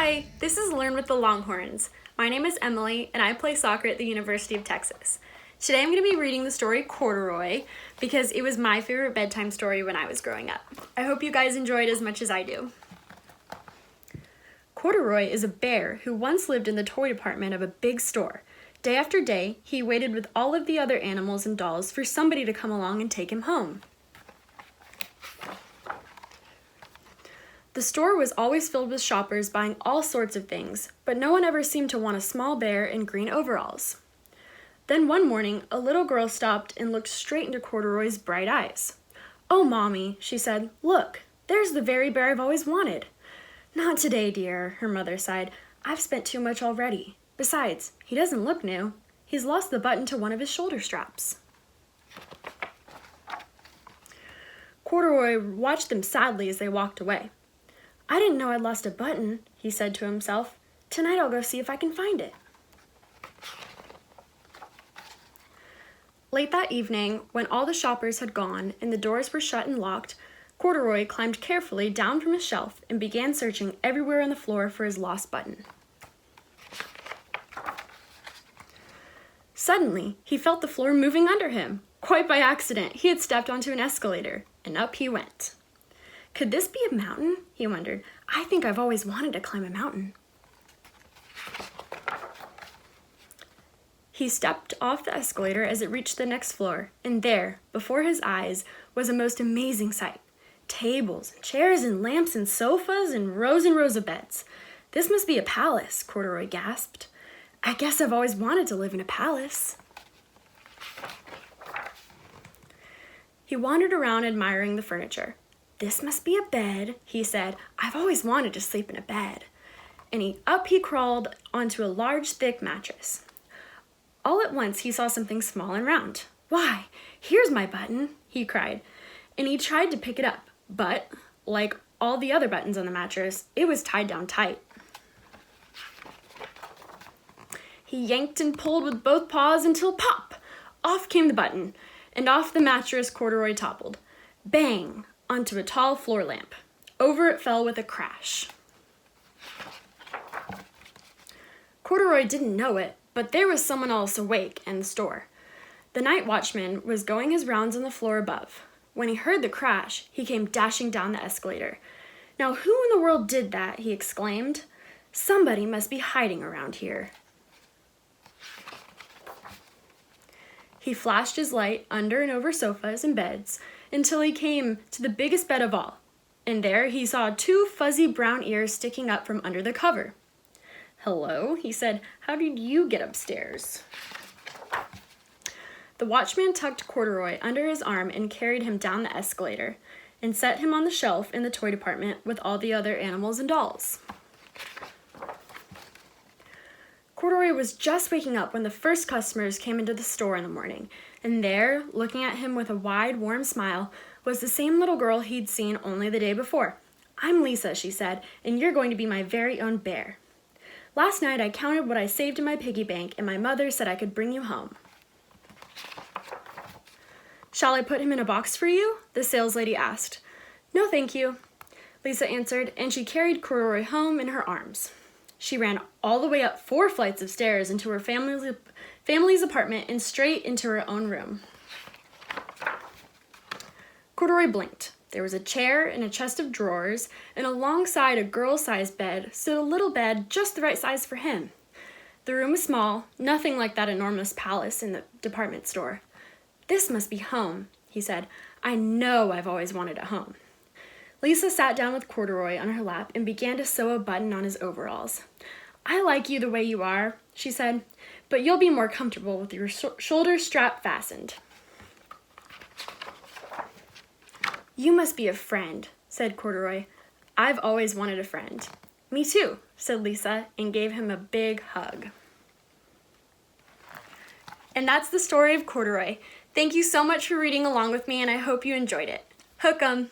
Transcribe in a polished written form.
Hi, this is Learn with the Longhorns. My name is Emily and I play soccer at the University of Texas. Today I'm going to be reading the story Corduroy because it was my favorite bedtime story when I was growing up. I hope you guys enjoy it as much as I do. Corduroy is a bear who once lived in the toy department of a big store. Day after day, he waited with all of the other animals and dolls for somebody to come along and take him home. The store was always filled with shoppers buying all sorts of things, but no one ever seemed to want a small bear in green overalls. Then one morning, a little girl stopped and looked straight into Corduroy's bright eyes. "Oh, Mommy," she said, "look, there's the very bear I've always wanted." "Not today, dear," her mother sighed. "I've spent too much already. Besides, he doesn't look new. He's lost the button to one of his shoulder straps." Corduroy watched them sadly as they walked away. "I didn't know I'd lost a button," he said to himself. "Tonight I'll go see if I can find it." Late that evening, when all the shoppers had gone and the doors were shut and locked, Corduroy climbed carefully down from his shelf and began searching everywhere on the floor for his lost button. Suddenly, he felt the floor moving under him. Quite by accident, he had stepped onto an escalator, and up he went. Could this be a mountain? He wondered. I think I've always wanted to climb a mountain. He stepped off the escalator as it reached the next floor, and there, before his eyes, was a most amazing sight. Tables, and chairs, and lamps, and sofas, and rows of beds. "This must be a palace," Corduroy gasped. "I guess I've always wanted to live in a palace." He wandered around admiring the furniture. "This must be a bed," he said. "I've always wanted to sleep in a bed." And he crawled onto a large, thick mattress. All at once, he saw something small and round. "Why, here's my button," he cried. And he tried to pick it up, but, like all the other buttons on the mattress, it was tied down tight. He yanked and pulled with both paws until pop! Off came the button, and off the mattress Corduroy toppled. Bang! Onto a tall floor lamp. Over it fell with a crash. Corduroy didn't know it, but there was someone else awake in the store. The night watchman was going his rounds on the floor above. When he heard the crash, he came dashing down the escalator. "Now who in the world did that?" he exclaimed. "Somebody must be hiding around here." He flashed his light under and over sofas and beds until he came to the biggest bed of all, and there he saw two fuzzy brown ears sticking up from under the cover. "Hello," he said. "How did you get upstairs?" The watchman tucked Corduroy under his arm and carried him down the escalator and set him on the shelf in the toy department with all the other animals and dolls. Corduroy was just waking up when the first customers came into the store in the morning, and there, looking at him with a wide, warm smile, was the same little girl he'd seen only the day before. "I'm Lisa," she said, "and you're going to be my very own bear. Last night I counted what I saved in my piggy bank, and my mother said I could bring you home." "Shall I put him in a box for you?" the saleslady asked. "No, thank you," Lisa answered, and she carried Corduroy home in her arms. She ran all the way up 4 flights of stairs into her family's apartment and straight into her own room. Corduroy blinked. There was a chair and a chest of drawers, and alongside a girl-sized bed stood a little bed just the right size for him. The room was small, nothing like that enormous palace in the department store. "This must be home," he said. "I know I've always wanted a home." Lisa sat down with Corduroy on her lap and began to sew a button on his overalls. "I like you the way you are," she said, "but you'll be more comfortable with your shoulder strap fastened." "You must be a friend," said Corduroy. "I've always wanted a friend." "Me too," said Lisa, and gave him a big hug. And that's the story of Corduroy. Thank you so much for reading along with me, and I hope you enjoyed it. Hook 'em!